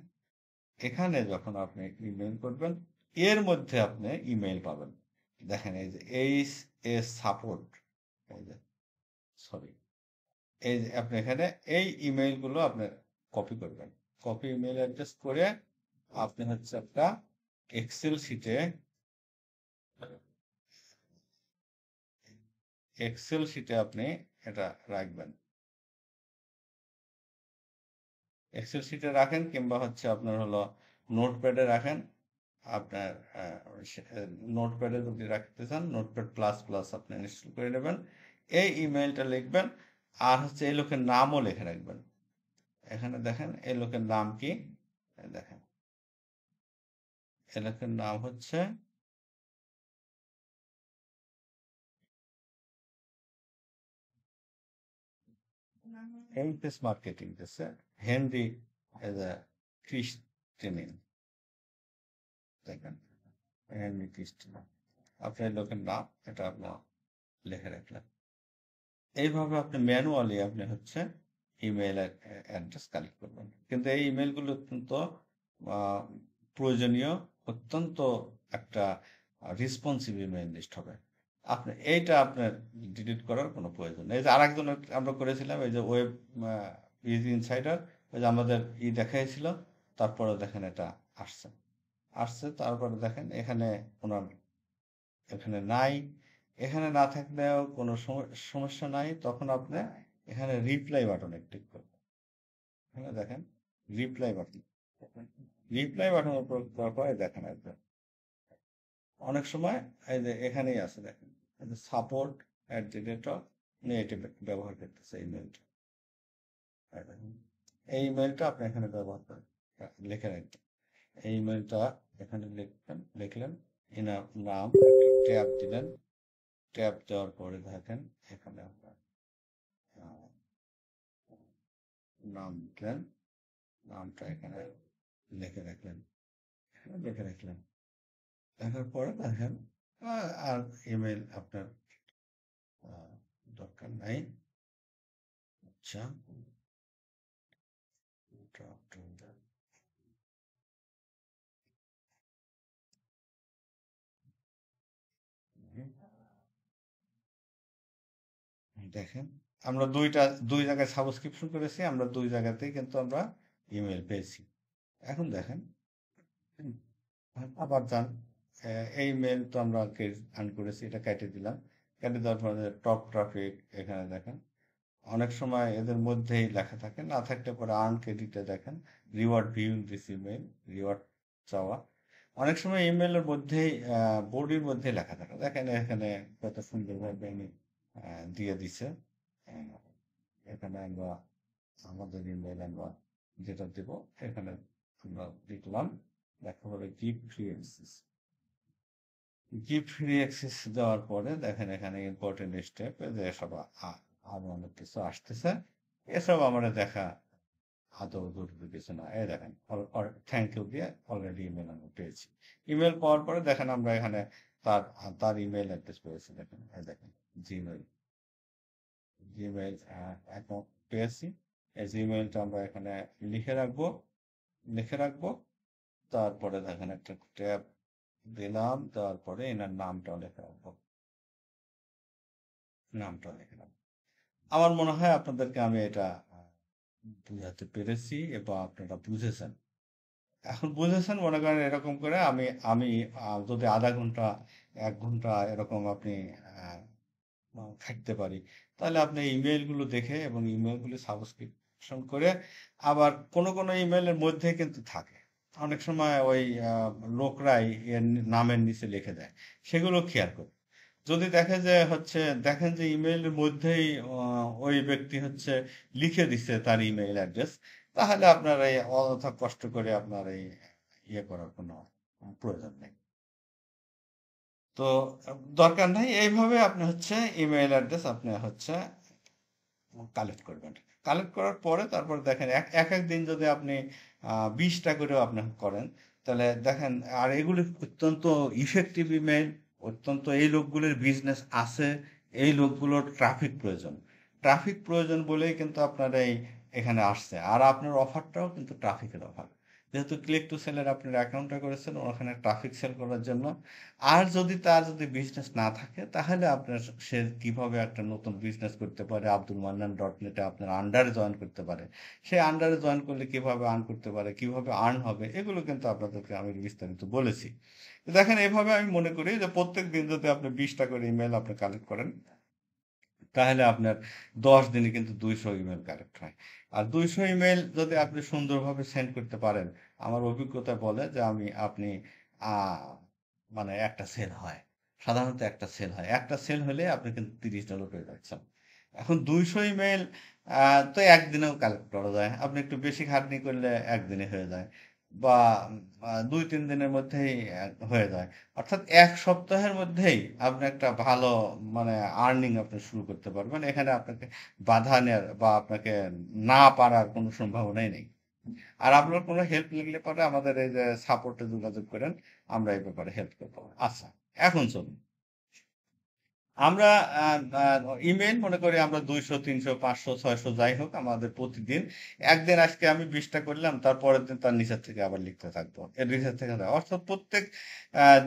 এখানে যখন আপনি ইমেল করবেন এর মধ্যে আপনি ইমেল পাবেন। দেখেন এই যে সাপোর্ট, এই যে সরি, এই যে আপনি এখানে এই ইমেইলগুলো আপনি কপি করবেন। কপি ইমেল অ্যাড্রেস করে আপনি হচ্ছে একটা এক্সেল শিটে আপনি এটা রাখবেন। এক্সেল শিটে রাখেন কিংবা হচ্ছে আপনার হলো নোটপ্যাডে রাখেন। আপনার নোটপ্যাডে যদি রাখতে চান নোটপ্যাড প্লাস প্লাস আপনি ইনস্টল করে নেবেন। এই ইমেইলটা লিখবেন আর হচ্ছে এই লোকের নামও লিখে রাখবেন। এখানে দেখেন এই লোকের নাম কি, দেখেন এই লোকের নাম হচ্ছে হেলথ মার্কেটিং দিচ্ছে হেনরি ক্রিস্টিনিন, দেখেন হেনরি ক্রিস্টিনিন আপনার লোকের নাম, এটা আপনার লিখে রাখলেন। এইভাবে আপনি ম্যানুয়ালি আপনি হচ্ছে ইমেল অ্যাড্রেস কালেক্ট করবেন। কিন্তু এই ইমেলগুলো অত্যন্ত প্রয়োজনীয়, অত্যন্ত একটা রেসপন্সিভ ইমেল লিস্ট হবে। আপনি এইটা আপনার ডিলিট করার কোনো প্রয়োজন নেই। এই যে আরেকজন আমরা করেছিলাম এই যে ওয়েব ইনসাইডার, ওই যে আমাদের দেখাইছিল, তারপরে দেখেন এটা আসছে তারপরে দেখেন এখানে ওনার এখানে নাই। এখানে না থাকলেও কোনো সমস্যা নাই। তখন আপনি এখানে রিপ্লাই বাটনে ক্লিক করবেন। এখানে দেখেন রিপ্লাই বাটনের উপর ক্লিক করার পরে দেখেন একদম অনেক সময় এই যে এখানেই আছে, দেখেন support@, উনি এটি ব্যবহার করতেছে ইমেলটা। এই ইমেলটা আপনি এখানে ব্যবহার করেন, লিখে রাখবেন। এই ইমেলটা এখানে লিখলেন, নাম ট্যাব দিলেন, ট্যাব দেওয়ার পরে দেখেন এখানে আপনার নাম দিলেন, নামটা এখানে লিখে রাখলেন, লেখার পরে দেখেন আর ইমেল আপনার দরকার নাই। আচ্ছা দেখেন আমরা দুই জায়গায় সাবস্ক্রিপশন করেছি, আমরা দুই জায়গাতেই কিন্তু আমরা ইমেল পেয়েছি। এখন দেখেন আবার যান, এই মেল তো আমরা আন করেছি, এটা কেটে দিলাম। কেটে দেওয়ার পরে টপ ট্রাফিক এখানে দেখেন অনেক সময় এদের মধ্যেই লেখা থাকে, না থাকলে পরে আর্ন ক্রেডিটে দেখেন reward viewing this email, reward চাওয়া। অনেক সময় ইমেলের মধ্যেই বডির মধ্যে লেখা থাকে, দেখেন এখানে কত সুন্দরভাবে দিয়ে দিছে। এখানে আমরা আমাদের ইমেল আমরা যেটা দেব এখানে আমরা লিখলাম, দেখা হলো গিফট ফ্রি অ্যাক্সেস দেওয়ার পরে দেখেন এখানে ইম্পর্টেন্ট স্টেপ যে সব আরো অনেক কিছু আসতেছে, এসব আমরা দেখা আদৌ জরুরি কিছু না। এই দেখেন থ্যাংক ইউ দিয়ে অলরেডি ইমেল আমরা পেয়েছি। ইমেল পাওয়ার পরে দেখেন আমরা এখানে তার ইমেল অ্যাড্রেস পেয়েছি, দেখেন এই দেখেন জিমেল অ্যাকাউন্ট পেয়েছি। এই জিমেলটা আমরা এখানে লিখে রাখবো। তারপরে দেখেন একটা ট্যাব দিলাম, দেওয়ার পরে এনার নামটাও লিখে রাখবো। আমার মনে হয় আপনাদেরকে আমি এটা বুঝাতে পেরেছি এবং আপনারা বুঝেছেন। এখন বুঝেছেন মনে করেন এরকম করে আমি যদি আধা ঘন্টা 1 ঘন্টা এরকম আপনি থাকতে পারি, তাহলে আপনি ইমেলগুলো দেখে এবং ইমেলগুলো সাবস্ক্রিপশন করে, আবার কোনো ইমেলের মধ্যে কিন্তু থাকে অনেক সময় ওই লোকরাই এর নামের নিচে লিখে দেয়, সেগুলো খেয়াল করুন। যদি দেখেন যে ইমেইলের মধ্যেই ওই ব্যক্তি হচ্ছে লিখে দিচ্ছে তার ইমেইল অ্যাড্রেস, তাহলে আপনার এই অযথা কষ্ট করে আপনার এই করার কোনো প্রয়োজন নেই। তো দরকার নেই। এইভাবে আপনি হচ্ছে ইমেইল অ্যাড্রেস আপনি হচ্ছে কালেক্ট করবেন। কালেক্ট করার পরে তারপর দেখেন এক দিন যদি আপনি 20টা করেও আপনি করেন, তাহলে দেখেন আর এগুলি অত্যন্ত ইফেক্টিভ ইমেইল, অত্যন্ত এই লোকগুলির বিজনেস আছে, এই লোকগুলোর ট্রাফিক প্রয়োজন বলেই কিন্তু আপনার এখানে আসছে, আর আপনার অফারটাও কিন্তু ট্রাফিকের অফার। যেহেতু ক্লিক টু সেলের আপনার অ্যাকাউন্টটা করেছেন ওখানে ট্রাফিক সেল করার জন্য। আর তার যদি বিজনেস না থাকে তাহলে আপনার সে কিভাবে একটা নতুন বিজনেস করতে পারে, আব্দুল মান্নান ডট নেটে আপনার আন্ডারে জয়েন করতে পারে, সেই আন্ডারে জয়েন করলে কিভাবে আর্ন করতে পারে, কিভাবে আর্ন হবে, এগুলো কিন্তু আপনাদেরকে আমি বিস্তারিত বলেছি। তো দেখেন, এভাবে আমি মনে করি যে প্রত্যেক দিন যদি আপনি 20টা করে ইমেল আপনি কালেক্ট করেন তাহলে আপনার 10 দিনে কিন্তু 200 ইমেল কালেক্ট হয়। আর 200 ইমেল যদি আপনি সুন্দরভাবে সেন্ড করতে পারেন, আমার অভিজ্ঞতা বলে যে আপনি আহ, মানে একটা সেল হয়, সাধারণত একটা সেল হলে আপনি কিন্তু $30 পেয়ে যাচ্ছেন। এখন 200 ইমেল তো একদিনেও কালেক্ট করা যায়, আপনি একটু বেশি খাটনি করলে একদিনে হয়ে যায়, বা 2-3 দিনের মধ্যেই হয়ে যায়। অর্থাৎ 1 সপ্তাহের মধ্যেই আপনি একটা ভালো মানে আর্নিং আপনি শুরু করতে পারবেন। এখানে আপনাকে বাধা নেওয়ার বা আপনাকে না পারার কোনো সম্ভাবনাই নেই। আর আপনার কোনো হেল্প লাগলে পরে আমাদের এই যে সাপোর্টে যোগাযোগ করেন, আমরা এই ব্যাপারে হেল্প করবো। আচ্ছা, এখন চলুন আমরা ইমেল মনে করি আমরা 200, 300, 500, 600 যাই হোক আমাদের প্রতিদিন। একদিন আজকে আমি 20টা করলাম, তারপরের দিন তার নিচের থেকে আবার লিখতে থাকবো, এর নিচের থেকে অর্থাৎ প্রত্যেক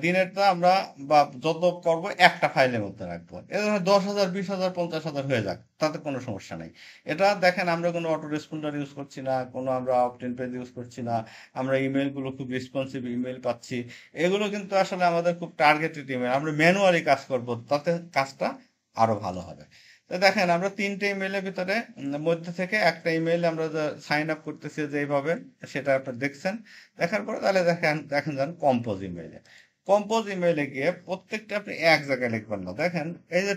দিনেরটা আমরা বা যত করবো একটা ফাইলের মধ্যে রাখবো। এ ধরনের 10,000, 20,000, 50,000 হয়ে যাক, তাতে কোনো সমস্যা নেই। এটা দেখেন, আমরা কোনো অটো রেসপন্ডার ইউজ করছি না, কোনো আমরা অপটিন পেজ ইউজ করছি না, আমরা ইমেল গুলো খুব রেসপন্সিভ ইমেল পাচ্ছি। এগুলো কিন্তু আসলে আমাদের খুব টার্গেটেড ইমেল, আমরা ম্যানুয়ালি কাজ করব, তাতে কাজটা আরো ভালো হবে। তো দেখেন, আমরা 3টে ইমেলের ভিতরে মধ্যে থেকে একটা ইমেল আমরা সাইন আপ করতেছি যেভাবে, সেটা আপনি দেখছেন। দেখার পরে তাহলে দেখেন যান কম্পোজ ইমেইলে। কম্পোজ ইমেইলে গিয়ে প্রত্যেকটা আপনি এক জায়গায় লিখবেন না। দেখেন এই যে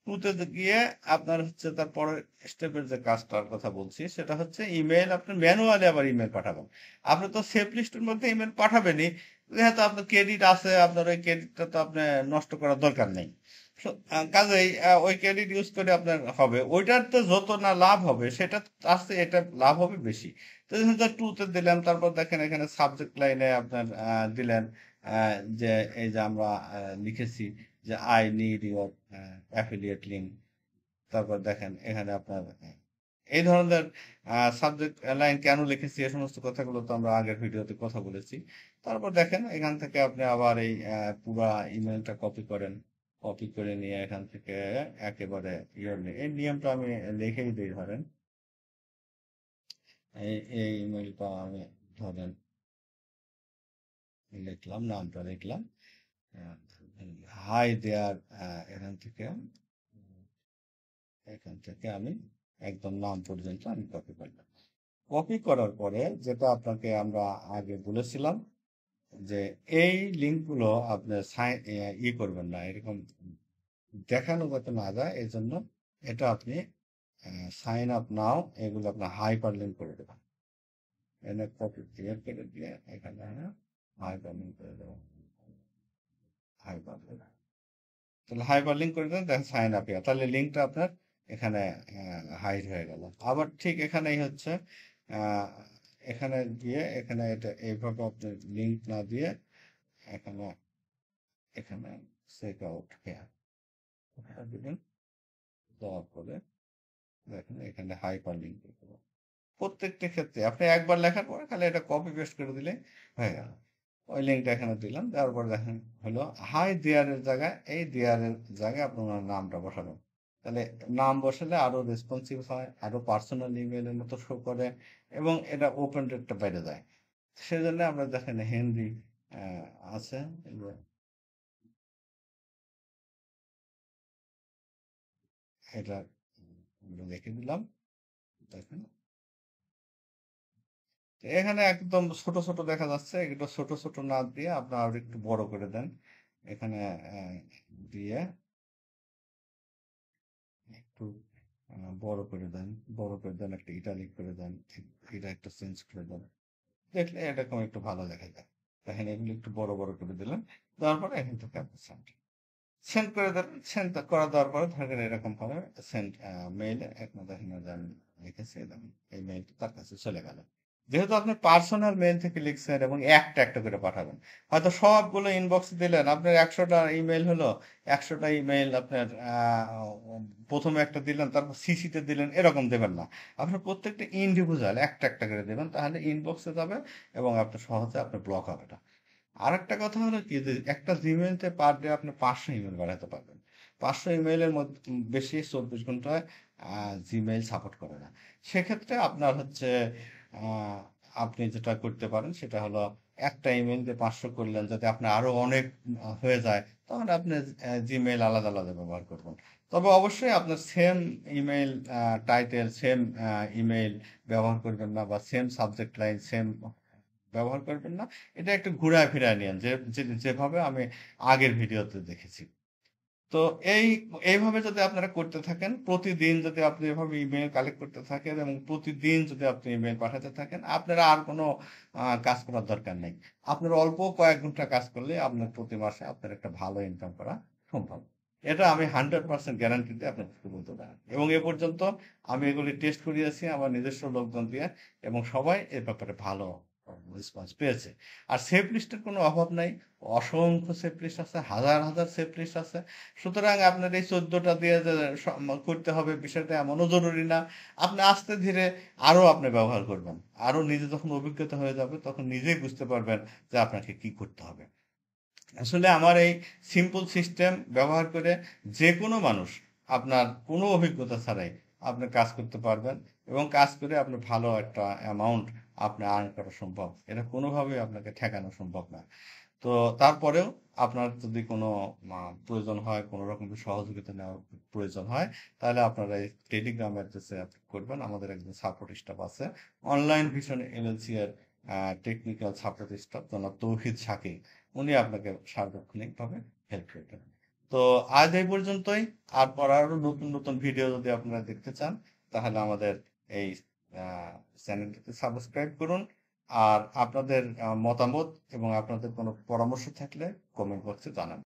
টুতে গিয়ে আপনার হচ্ছে তারপরে স্টেপের যে কাজটার কথা বলছি সেটা হচ্ছে ইমেল আপনি ম্যানুয়ালি আবার ইমেল পাঠাবেন। আপনি তো সেভ লিস্টের মধ্যে ইমেল পাঠাবেনই, যেহেতু আপনার ক্রেডিট আছে, আপনার ওই ক্রেডিটটা তো আপনি নষ্ট করার দরকার নেই। কাজেই ওই ক্রেডিট ইউজ করে আপনার হবে, ওইটার তো যত না লাভ হবে সেটা আসছে, এটা লাভ হবে বেশি। তো টুতে দিলাম, তারপর দেখেন এখানে সাবজেক্ট লাইনে আপনার দিলেন যে এই যে আমরা লিখেছি যে I need your affiliate link. তারপর দেখেন এখানে আপনার এই ধরনের সাবজেক্ট লাইন কেন লিখেছি এই সমস্ত কথাগুলো তো আমরা আগের ভিডিওতে কথা বলেছি। তারপর দেখেন এখান থেকে আপনি আবার এই পুরা ইমেলটা কপি করেন, কপি করে নিয়ে এখান থেকে একেবারে এই নিয়মটা আমি লিখেই দিই। ধরেন এই ইমেলটা আমি ধরেন লিখলাম, নামটা লিখলাম হাই দেয়ার। এখান থেকে আমি একদম নাম পর্যন্ত আমি কপি করলাম। কপি করার পরে যেটা আপনাকে আমরা আগে বলেছিলাম যে এই লিঙ্কগুলো আপনার করবেন না, এরকম দেখানো যাতে না যায়, এই জন্য এটা আপনি সাইন আপ নাও এগুলো আপনার হাইপার লিঙ্ক করে দেবেন। এনে কপি ক্লিয়ার করে দিয়ে এখানে হাইপার লিঙ্ক করে দেবেন। হাইপার তাহলে হাইপার লিঙ্ক করে দেন, দেখেন সাইন আপ হিয়ার, তাহলে লিঙ্কটা আপনার এখানে হাইড হয়ে গেল। আবার ঠিক এখানেই হচ্ছে আহ, এখানে গিয়ে এখানে এটা এইভাবে আপনি লিঙ্ক না দিয়ে এখানে এখানে চেক আউট হেয়ার দিবেন, দেওয়ার পরে দেখেন এখানে হাইপার লিঙ্ক করে দেবো। প্রত্যেকটা ক্ষেত্রে আপনি একবার লেখার পরে খালি এটা কপি পেস্ট করে দিলে হয়ে গেল। ওই লিঙ্কটা এখানে দিলাম, দেওয়ার পর দেখেন হলো হাই দেয়ারের জায়গায় এই দেয়ারের জায়গায় আপনি ওনার নামটা বসাবেন। তাহলে নাম বসালে আরো রেসপন্সিভ হয়, আরো পার্সোনাল ইমেলের মতো শো করে, এবং এটা ওপেন রেটটা বেড়ে যায়। সেজন্য আমরা দেখেন হেনরি আছে, এই যে এটা লিখে দিলাম। দেখেন এখানে একদম ছোট ছোট দেখা যাচ্ছে, একটু ছোট ছোট না দিয়ে আপনার আরো একটু বড় করে দেন। এখানে দিয়ে একটু বড় করে দেন, একটা ইটালিক করে দেন, এটা একটু চেঞ্জ করে দেন, দেখলে এরকম একটু ভালো দেখা যায়। দেখেন এগুলো একটু বড় বড় করে দিলেন, দেওয়ার পরে এখান থেকে আপনি সেন্ড সেন্ড করে দেন। সেন্ড করা দেওয়ার পরে ধরেন এরকম ভাবে সেন্ড মেইলে এখন দেখেন যে আমি লিখেছি, দেখেন এই মেইলটা তার কাছে চলে গেল। যেহেতু আপনি পার্সোনাল মেইল থেকে লিখছেন এবং একটা একটা করে পাঠাবেন, হয়তো সবগুলো ইনবক্সে দিলেন, আপনার 100টা ইমেল হলো, 100টা ইমেল আপনার প্রথমে একটা দিলেন, তারপর সিসিতে দিলেন, এরকম দেবেন না। আপনার প্রত্যেকটা ইন্ডিভিজুয়াল একটা একটা করে দেবেন, তাহলে ইনবক্সে যাবে এবং আপনার সহজে আপনার ব্লক হবে না। আরেকটা কথা হলো কি যে একটা জিমেইলতে পার ডে আপনি 500 ইমেল বানাতে পারবেন। 500 ইমেইলের মধ্যে বেশি 24 ঘন্টায় জিমেইল সাপোর্ট করে না। সেক্ষেত্রে আপনার হচ্ছে আহ, আপনি যেটা করতে পারেন সেটা হলো একটা ইমেইল দিয়ে 500 করলেন, যাতে আপনার আরো অনেক হয়ে যায়, তখন আপনি জিমেইল আলাদা আলাদা ব্যবহার করবেন। তবে অবশ্যই আপনার same email title, same email ব্যবহার করবেন না, বা সেম সাবজেক্ট লাইন সেম ব্যবহার করবেন না। এটা একটু ঘুরায় ফিরায় নিয়েন, যেভাবে আমি আগের ভিডিওতে দেখেছি। তো এইভাবে যদি আপনারা করতে থাকেন, প্রতিদিন যদি আপনি এভাবে ইমেল কালেক্ট করতে থাকেন এবং প্রতিদিন যদি আপনি ইমেল পাঠাতে থাকেন, আপনারা আর কোনো কাজ করার দরকার নেই। আপনার অল্প কয়েক ঘন্টা কাজ করলে আপনার প্রতি মাসে আপনার একটা ভালো ইনকাম করা সম্ভব। এটা আমি 100% গ্যারান্টি দিয়ে আপনাকে বলতে পারেন। এবং এ পর্যন্ত আমি এগুলি টেস্ট করিয়েছি আমার নিজস্ব লোকজন দিয়ে, এবং সবাই এ ব্যাপারে ভালো রেসপন্স পেয়েছে। আর সেফ লিস্টের কোনো অভাব নাই, অসংখ্য সেফ লিস্ট আছে, হাজার হাজার সেফ লিস্ট আছে। সুতরাং আপনার এই 14টা দিয়ে যে করতে হবে বিষয়টা এমনও জরুরি না। আপনি আস্তে ধীরে আরো আপনি ব্যবহার করবেন, আরো নিজে যখন অভিজ্ঞতা হয়ে যাবে তখন নিজেই বুঝতে পারবেন যে আপনাকে কি করতে হবে। আসলে আমার এই সিম্পল সিস্টেম ব্যবহার করে যে কোনো মানুষ আপনার কোনো অভিজ্ঞতা ছাড়াই আপনি কাজ করতে পারবেন, এবং কাজ করে আপনি ভালো একটা অ্যামাউন্ট আপনি আর্ন করা সম্ভব। এটা কোনোভাবেই আপনাকে ঠেকানো সম্ভব না। তো তারপরেও আপনার যদি কোনো প্রয়োজন হয়, কোনো রকম সহযোগিতা নেওয়ার প্রয়োজন হয়, তাহলে আপনারা এই টেলিগ্রাম অ্যাড্রেসে করবেন। আমাদের একজন সাপোর্ট স্টাফ আছে, অনলাইন ভিশন এলএলসি এর টেকনিক্যাল সাপোর্ট স্টাফ জনাব তৌহিদ শাকিল, উনি আপনাকে সার্বক্ষণিকভাবে হেল্প করবেন। তো আজ এই পর্যন্তই। আর আরো নতুন নতুন ভিডিও যদি আপনারা দেখতে চান, তাহলে আমাদের এই চ্যানেলটিতে সাবস্ক্রাইব করুন। আর আপনাদের মতামত এবং আপনাদের কোনো পরামর্শ থাকলে কমেন্ট বক্সে জানান।